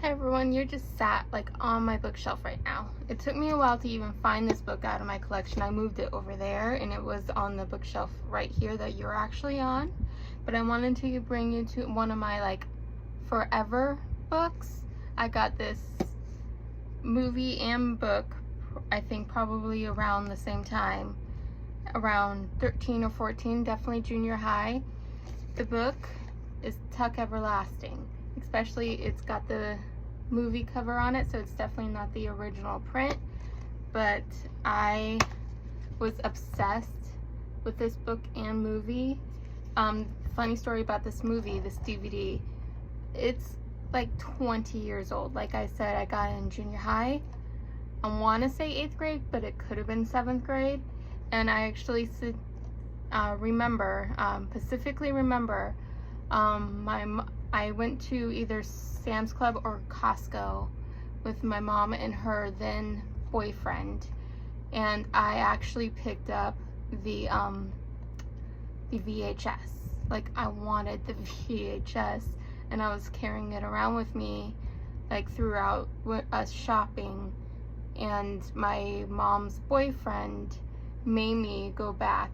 Hi everyone, you're just sat like on my bookshelf right now. It took me a while to even find this book out of my collection. I moved it over there and it was on the bookshelf right here that you're actually on. But I wanted to bring you to one of my like forever books. I got this movie and book, I think probably around the same time, around 13 or 14, definitely junior high. The book is Tuck Everlasting. Especially it's got the movie cover on it, so it's definitely not the original print, but I was obsessed with this book and movie. Funny story about this movie, this DVD, it's like 20 years old. Like I said, I got it in junior high. I want to say 8th grade, but it could have been 7th grade. And I actually specifically remember I went to either Sam's Club or Costco with my mom and her then boyfriend, and I actually picked up the VHS. Like, I wanted the VHS, and I was carrying it around with me like throughout us shopping, and my mom's boyfriend made me go back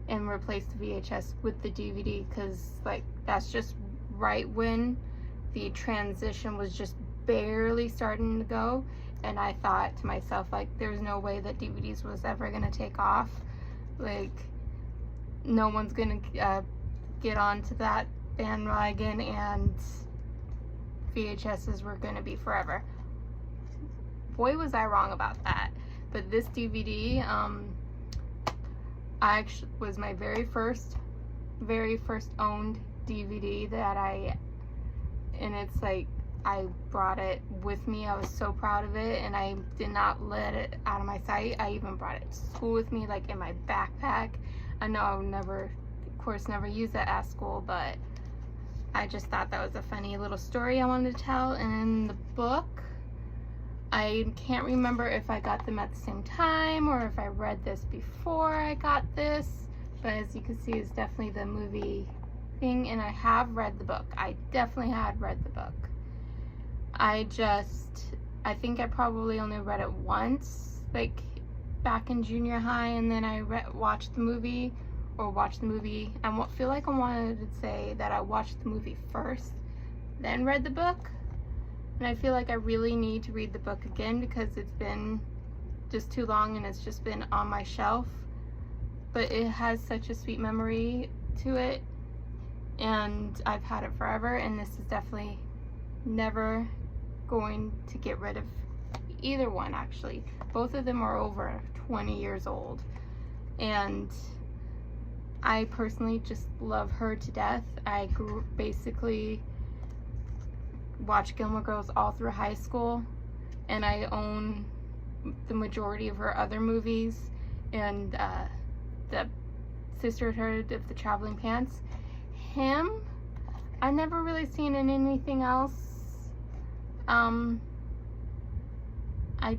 and replace the VHS with the DVD, because like that's just right when the transition was just barely starting to go, and I thought to myself, like, there's no way that DVDs was ever gonna take off. Like, no one's gonna get onto that bandwagon, and VHSs were gonna be forever. Boy, was I wrong about that. But this DVD, I actually was my very first owned DVD that and it's like, I brought it with me. I was so proud of it, and I did not let it out of my sight. I even brought it to school with me, like in my backpack. I know I would never, of course, never use it at school, but I just thought that was a funny little story I wanted to tell. And in the book, I can't remember if I got them at the same time or if I read this before I got this, but as you can see, it's definitely the movie thing, and I have read the book. I definitely had read the book. I think I probably only read it once, like back in junior high, and then I watched the movie. I feel like I wanted to say that I watched the movie first, then read the book. And I feel like I really need to read the book again, because it's been just too long and it's just been on my shelf. But it has such a sweet memory to it, and I've had it forever, and this is definitely never going to get rid of either one. Actually, both of them are over 20 years old, and I personally just love her to death. I basically watched Gilmore Girls all through high school, and I own the majority of her other movies, and the Sisterhood of the Traveling Pants. Him, I never really seen in anything else. I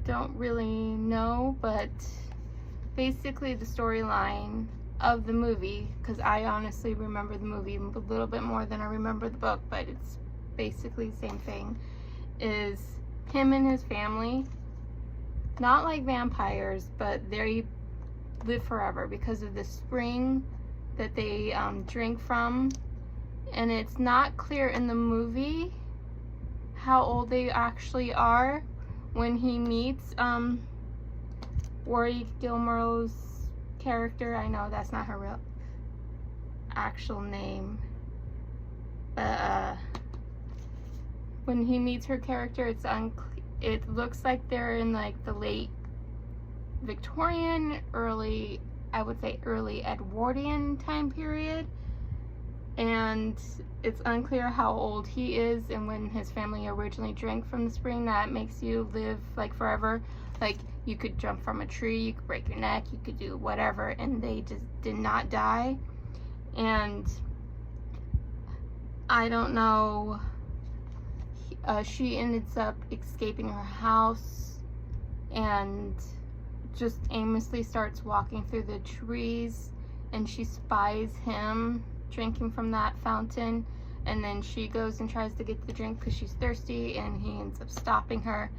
don't really know, but basically the storyline of the movie, because I honestly remember the movie a little bit more than I remember the book, but it's basically the same thing, is him and his family, not like vampires, but they live forever because of the spring that they drink from. And it's not clear in the movie how old they actually are when he meets Rory Gilmore's character. I know that's not her real actual name, but when he meets her character, it looks like they're in like the late Victorian, early Edwardian time period, and it's unclear how old he is. And when his family originally drank from the spring that makes you live like forever, like you could jump from a tree, you could break your neck, you could do whatever, and they just did not die. And I don't know, she ends up escaping her house and just aimlessly starts walking through the trees, and she spies him drinking from that fountain, and then she goes and tries to get the drink because she's thirsty, and he ends up stopping her,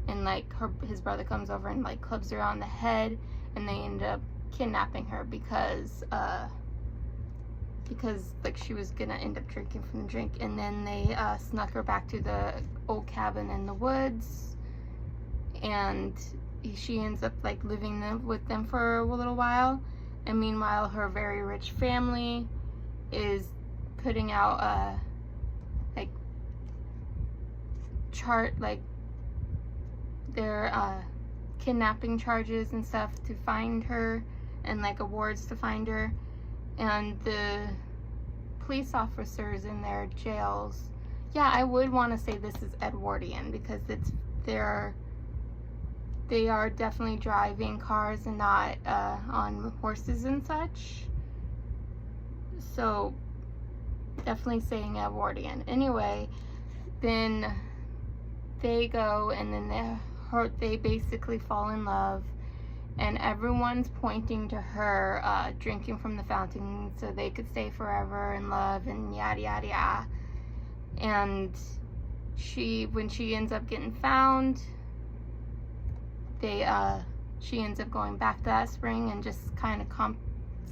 and like his brother comes over and like clubs her on the head, and they end up kidnapping her because like she was gonna end up drinking from the drink. And then they snuck her back to the old cabin in the woods, and she ends up like living with them for a little while. And meanwhile, her very rich family is putting out their kidnapping charges and stuff to find her, and like awards to find her. And the police officers in their jails, yeah, I would want to say this is Edwardian, because they are definitely driving cars and not on horses and such. So definitely saying Edwardian. Anyway, then they go, and then they basically fall in love, and everyone's pointing to her drinking from the fountain so they could stay forever in love and yada yada yada. And when she ends up getting found, she ends up going back to that spring and just kind of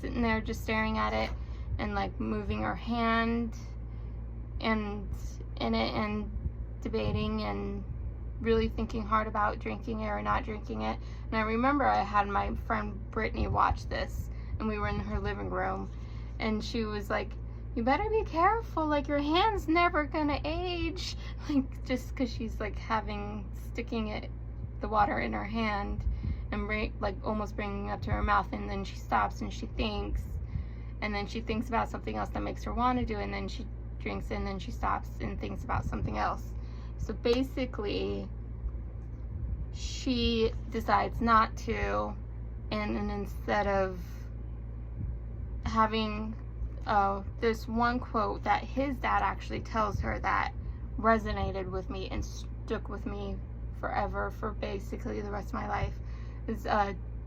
sitting there just staring at it, and like moving her hand and in it, and debating and really thinking hard about drinking it or not drinking it. And I remember I had my friend Brittany watch this, and we were in her living room, and she was like, "You better be careful, like your hand's never gonna age," like just because she's like sticking the water in her hand and like almost bringing it up to her mouth, and then she stops and she thinks, and then she thinks about something else that makes her want to do it, and then she drinks, and then she stops and thinks about something else. So basically, she decides not to, and instead of having this one quote that his dad actually tells her that resonated with me and stuck with me forever, for basically the rest of my life, is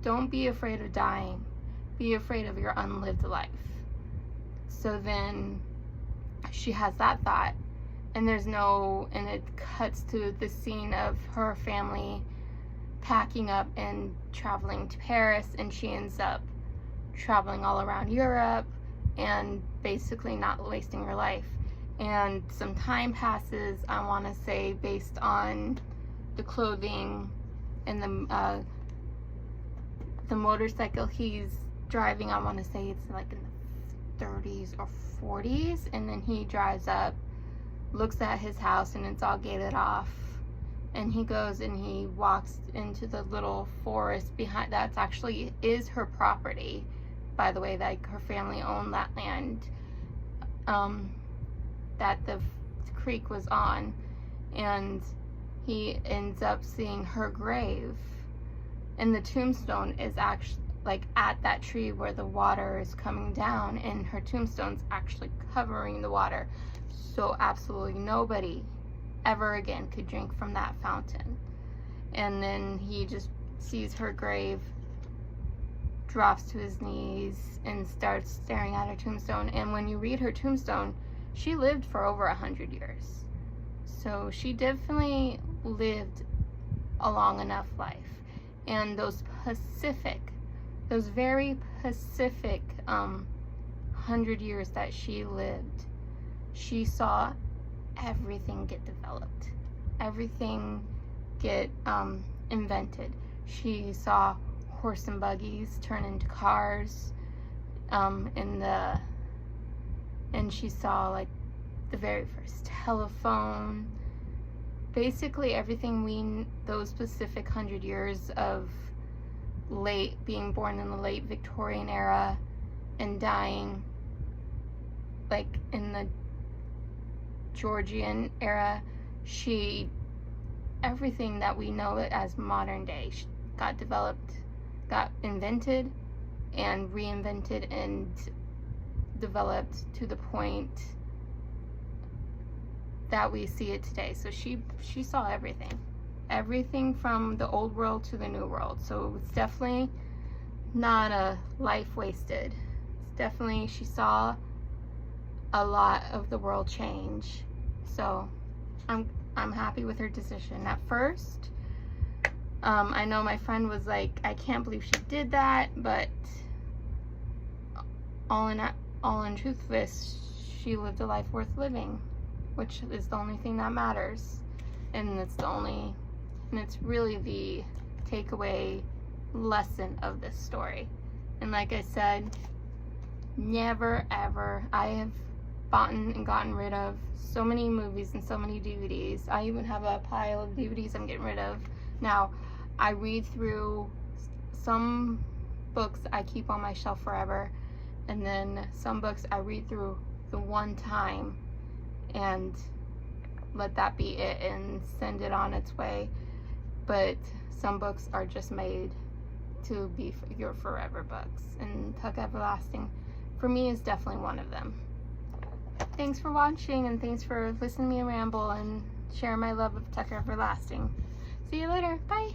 don't be afraid of dying, be afraid of your unlived life. So then she has that thought, and and it cuts to the scene of her family packing up and traveling to Paris, and she ends up traveling all around Europe and basically not wasting her life. And some time passes, I want to say, based on the clothing and the motorcycle he's driving. I want to say it's like in the 30s or 40s, and then he drives up, looks at his house, and it's all gated off, and he goes and he walks into the little forest behind. That's actually is her property, by the way. Like, her family owned that land that the creek was on, and he ends up seeing her grave, and the tombstone is actually like at that tree where the water is coming down, and her tombstone's actually covering the water, so absolutely nobody ever again could drink from that fountain. And then he just sees her grave, drops to his knees, and starts staring at her tombstone. And when you read her tombstone, she lived for over 100 years, so she definitely lived a long enough life. And those very Pacific 100 years that she lived, she saw everything get developed, everything get invented. She saw horse and buggies turn into cars, and she saw like the very first telephone. Basically everything those specific 100 years of being born in the late Victorian era and dying like in the Georgian era, everything that we know as modern day got developed, got invented and reinvented and developed to the point that we see it today. So she saw everything from the old world to the new world. So it's definitely not a life wasted. It's definitely, she saw a lot of the world change. So I'm happy with her decision. At first, I know my friend was like, I can't believe she did that, but all in truth, she lived a life worth living, which is the only thing that matters, and it's really the takeaway lesson of this story. And like I said, never ever, I have bought and gotten rid of so many movies and so many DVDs. I even have a pile of DVDs I'm getting rid of. Now, I read through some books I keep on my shelf forever, and then some books I read through the one time and let that be it and send it on its way. But some books are just made to be your forever books, and Tuck Everlasting for me is definitely one of them. Thanks for watching, and thanks for listening to me ramble and share my love of Tuck Everlasting. See you later. Bye.